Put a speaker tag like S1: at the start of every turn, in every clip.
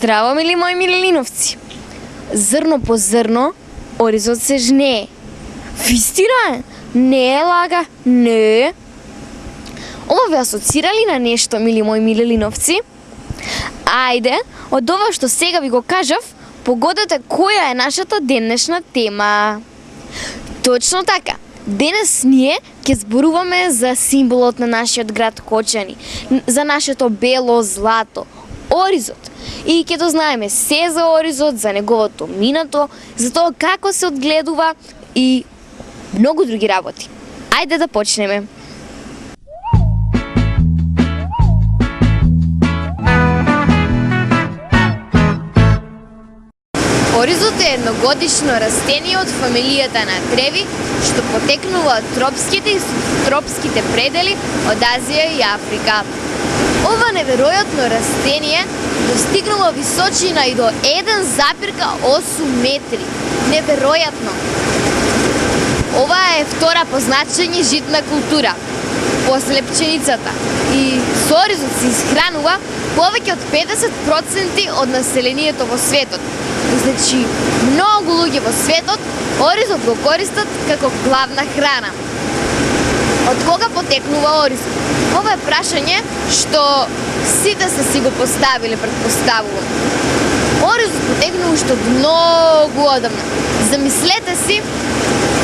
S1: Здраво, мили мои милилиновци! Зрно по зрно, оризот се жнее. Вистина е, не е лага, не е. Ова ве асоцирали на нешто, мили мои милилиновци? Ајде, од ова што сега ви го кажав, погодете која е нашата денешна тема. Точно така, денес ние ќе зборуваме за символот на нашиот град Кочани, за нашето бело злато, оризот. И ќе дознаеме се за оризот, за неговото минато, за тоа како се одгледува и многу други работи. Ајде да почнеме. Оризот е едногодишно растение од фамилијата на треви, што потекнува од тропските и субтропските предели од Азија и Африка. Ова неверојатно растение достигнало височина и до 1,8 метри. Неверојатно! Ова е втора по значење житна култура, после пченицата. И со оризот се исхранува повеќе од 50% од населението во светот. Значи, многу луѓе во светот оризот го користат како главна храна. Од кога потекнува оризот? Ова е прашање што сите се си го поставиле, претпоставувам. Оризот потекнува уште многу одамна. Замислете си,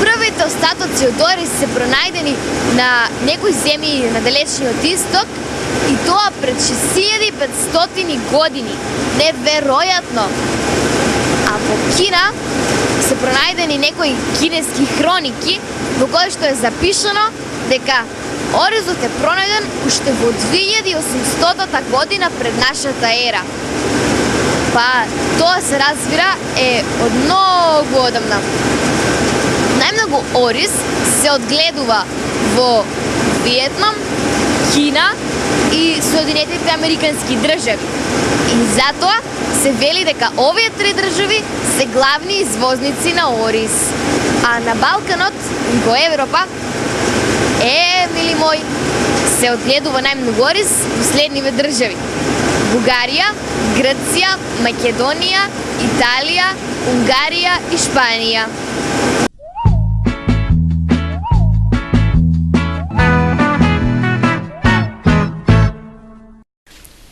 S1: првите остатоци од ориз се пронајдени на некои земји на далечниот исток и тоа пред 6500 години. Неверојатно! А во Кина се пронајдени некои кинески хроники во кои што е запишано дека оризот е пронајден уште во 2800 година пред нашата ера. Па тоа се разбира е од многу одамна. Најмногу ориз се одгледува во Виетнам, Кина и Соединетите Американски држави. И затоа се вели дека овие три држави се главни извозници на ориз. А на Балканот и во Европа, мили мои, се одгледува најмногу ориз во следниве држави: Бугарија, Грција, Македонија, Италија, Унгарија и Шпанија.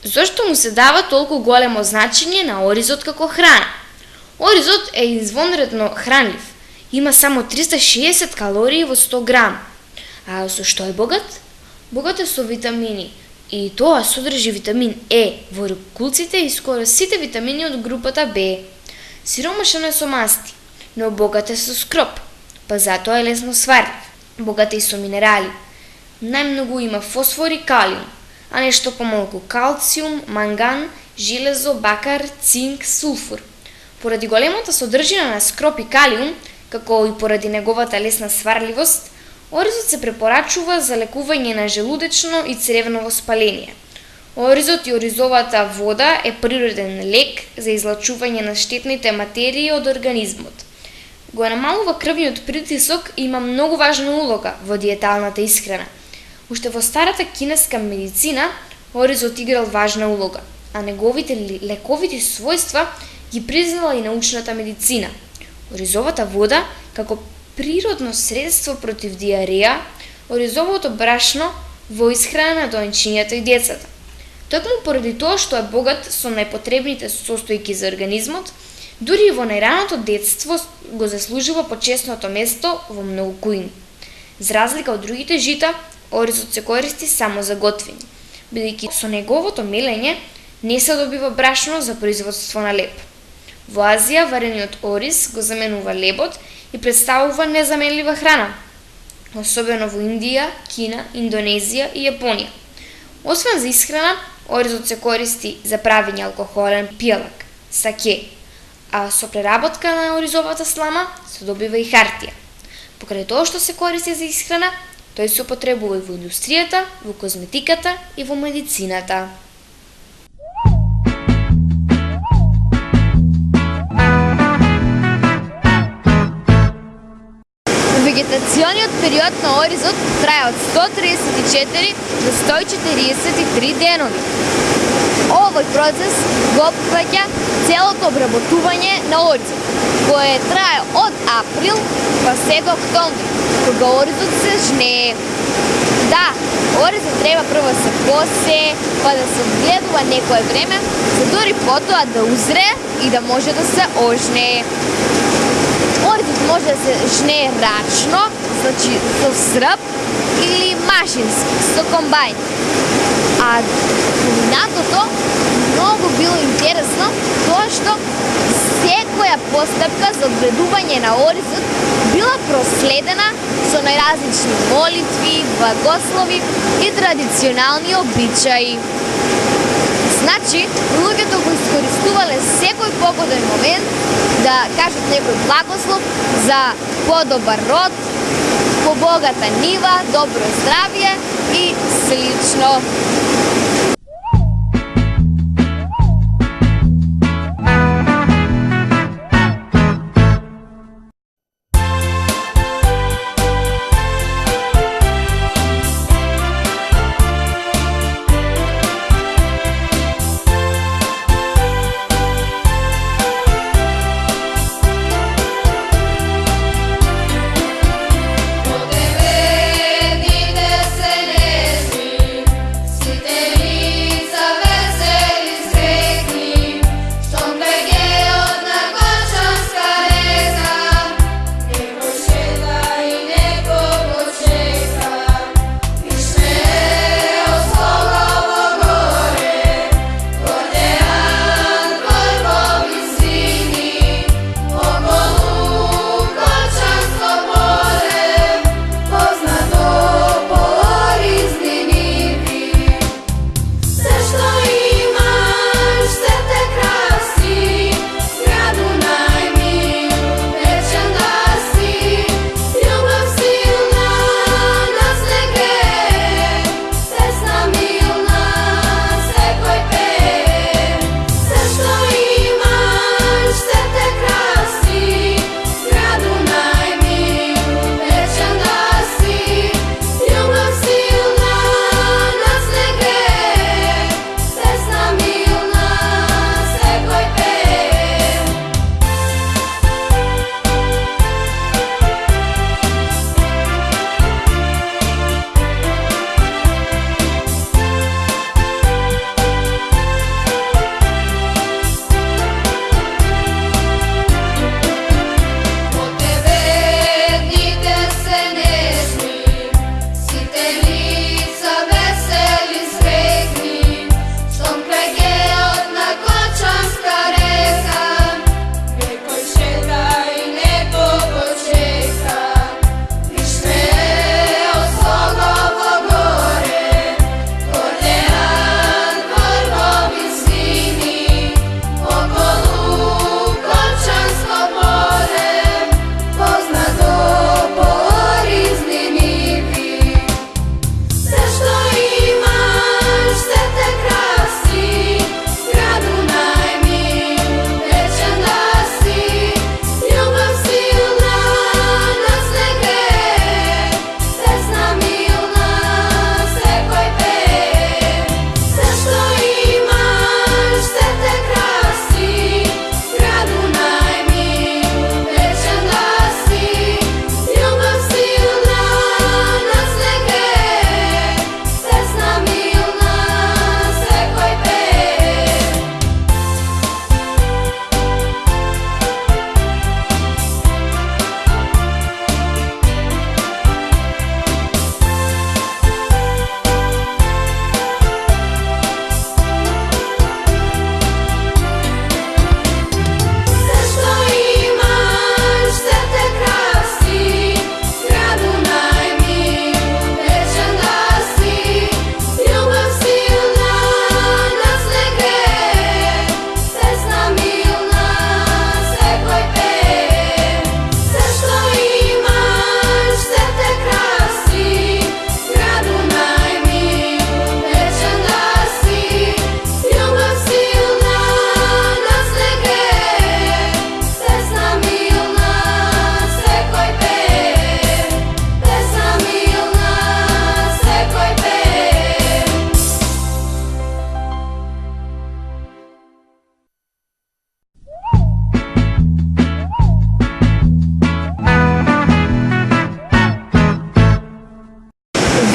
S1: Зошто му се дава толку големо значење на оризот како храна? Оризот е извонредно хранлив. Има само 360 калории во 100 грам. А со што е богат? Богат е со витамини. И тоа содржи витамин Е во ракулците и скоро сите витамини од групата Б. Сиромашен е со масти, но богат е со скроп, па затоа е лесно сварлив. Богат е и со минерали. Најмногу има фосфор и калиум, а нешто помалку калциум, манган, железо, бакар, цинк, сулфур. Поради големата содржина на скроп и калиум, како и поради неговата лесна сварливост, оризот се препорачува за лекување на желудечно и цревно воспаление. Оризот и оризовата вода е природен лек за излачување на штетните материи од организмот. Го намалува крвниот притисок и има многу важна улога во диеталната исхрана. Уште во старата кинеска медицина оризот играл важна улога, а неговите лековити својства ги признала и научната медицина. Оризовата вода, како
S2: природно средство против диареја, оризовото брашно во исхрана на доенчињата и децата. Токму поради тоа што е богат со најпотребните состојки за организмот, дури и во најраното детство го заслужува почесното место во многу кујни. За разлика од другите жита, оризот се користи само за готвење, бидејќи со неговото мелење не се добива брашно за производство на леб. Во Азија варениот ориз го заменува лебот и представува незаменлива храна, особено во Индија, Кина, Индонезија и Јапонија. Освен за исхрана, оризот се користи за правење алкохолен пијалак, саке, а со преработка на оризовата слама се добива и хартија. Покрај тоа што се користи за исхрана, тој се употребува и во индустријата, во козметиката и во медицината.
S1: Вегетациониот период на оризот трае од 134 до 143 денови. Овој процес го опфаќа целото обработување на оризот, кое трае од април па се до октомври, кога оризот се жнее. Да, оризот треба прво се косе, па да се одгледува некое време, за дори потоа да узре и да може да се ожнее. Оризот може да се жнее рачно, значи со срп, или машински, со комбајн. А поминатото многу било интересно тоа што секоја постапка за одгледување на оризот била проследена со најразлични молитви, благослови и традиционални обичаи. Значи, луѓето го искористувале секој погоден момент да кажат некој благослов за подобар род, побогата нива, добро здравје и слично.
S3: Сите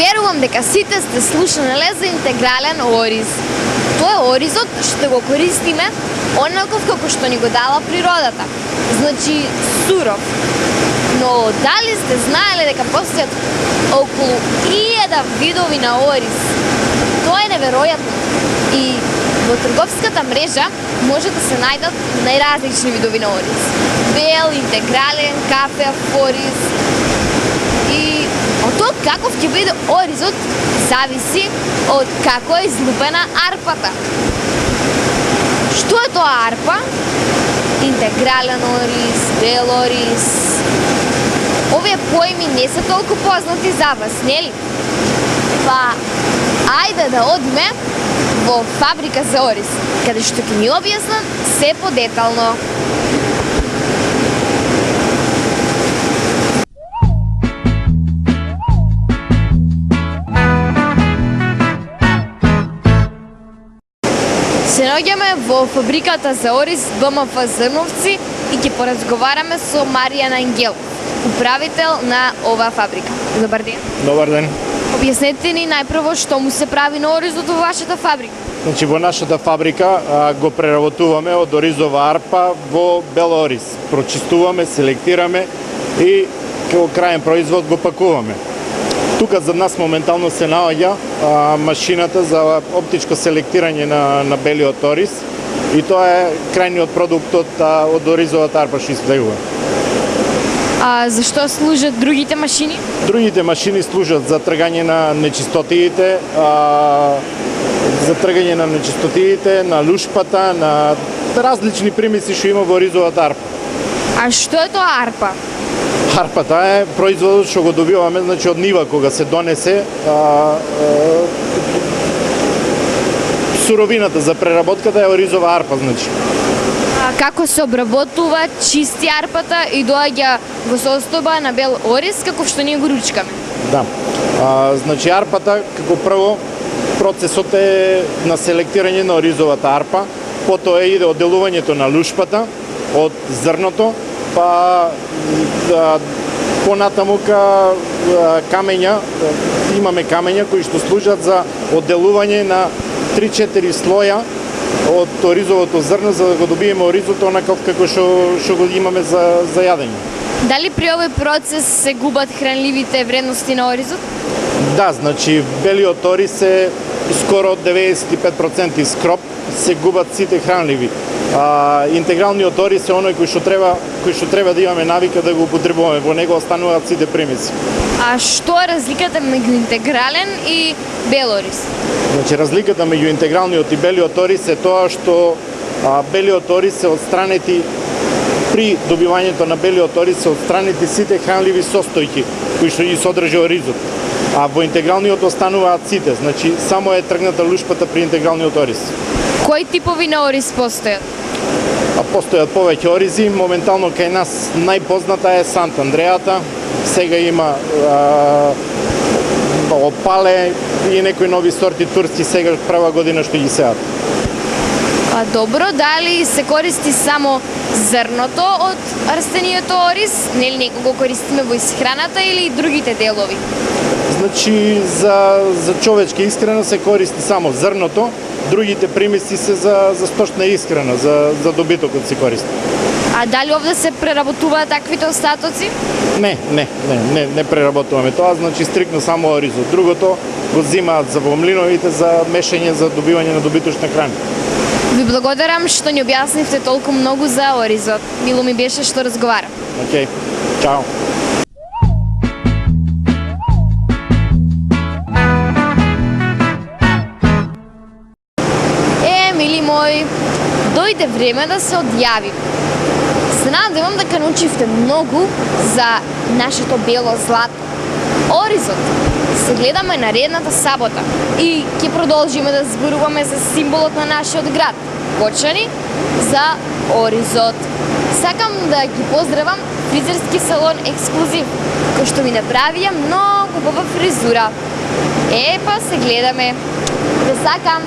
S1: Верувам дека сите сте слушнале за интегрален ориз. Тоа е оризот што го користиме онаков како што ни го дала природата. Значи суров. Но дали сте знаеле дека постојат околу 1000 видови на ориз? Тоа е неверојатно. И во трговската мрежа може да се најдат најразлични видови на ориз. Бел, интегрален, кафе, ориз. И од тоа каков ќе биде оризот зависи од како е излупена арпата. Што е тоа арпа? Интегрален ориз, бел ориз. Овие поими не се толку познати за вас, нели? Па, ајде да одиме во фабрика за ориз, каде што ќе ни објаснат се подетално. Се наоѓаме во фабриката за ориз БМФ Зрновци и ќе поразговараме со Маријан Ангел, управител на оваа фабрика. Добар ден.
S3: Добар ден.
S1: Објаснете ни најпрво што му се прави на оризот во вашата фабрика.
S3: Значи во нашата фабрика го преработуваме од оризова арпа во бел ориз. Прочистуваме, селектираме и како краен производ го пакуваме. Тука за нас моментално се наоѓа машината за оптичко селектирање на белиот ориз и тоа е крајниот продукт од оризовата арпа што излегува.
S1: А зашто служат другите машини?
S3: Другите машини служат за тргање на нечистотиите, на лушпата, на различни примеси што има во оризовата арпа.
S1: А што е тоа арпа?
S3: Арпата е производот што го добиваме, значи од нива кога се донесе суровината за преработката е оризова арпа, значи.
S1: А како се обработува, чисти арпата и доаѓа во состојба на бел ориз како што ние го ручкаме?
S3: Да. Значи арпата како прво процесот е на селектирање на оризовата арпа, потоа иде одделувањето на лушпата од зрното, па понатаму камења, имаме камења кои што служат за одделување на 3-4 слоја од оризовото зрно за да го добиеме оризот онаков како што го имаме за јадење.
S1: Дали при овој процес се губат хранливите вредности на оризот?
S3: Да, значи белиот ориз е скоро 95% скроп, се губат сите хранливи. Интегралниот ориз е оној кој што треба да имаме навика да го употребуваме, во него остануваат сите примеси.
S1: А што е разликата меѓу интегрален и бел ориз?
S3: Значи разликата меѓу интегралниот и белиот ориз е тоа што белиот ориз се отстранети при добивањето на белиот ориз се отстранети сите хранливи состојки кои што ги содржи оризот. А во интегралниот остануваат сите, значи само е тргната лушпата при интегралниот ориз.
S1: Кои типови на ориз постојат?
S3: Постојат повеќе оризи, моментално кај нас најпозната е Сант Андрејата, сега има Опале и некои нови сорти турски сега прва година што ги сеат.
S1: Добро, дали се користи само зрното од растенијето ориз, нели некој го користиме во исхраната или и другите делови?
S3: Значи за човечка исхрана се користи само зрното, другите примеси се за сточна исхрана, за добитокот се користи.
S1: А дали овде се преработуваат таквите остатоци?
S3: Не преработуваме тоа, значи стрикно само оризот. Другото го земаат за во млиновите за мешање за добивање на добиточна храна.
S1: Ви благодарам што ни објаснивте толку многу за оризот. Мило ми беше што разговарам.
S3: Океј, чао.
S1: Мили мои, дојде време да се одјавим. Се надевам дека научивте многу за нашето бело злато. Оризот. Се гледаме наредната сабота и ќе продолжиме да зборуваме за символот на нашиот град, Кочани, за оризот. Сакам да ги поздравам фризерски салон Ексклузив, кој што ми направија многу убава фризура. Па се гледаме. Ве сакам!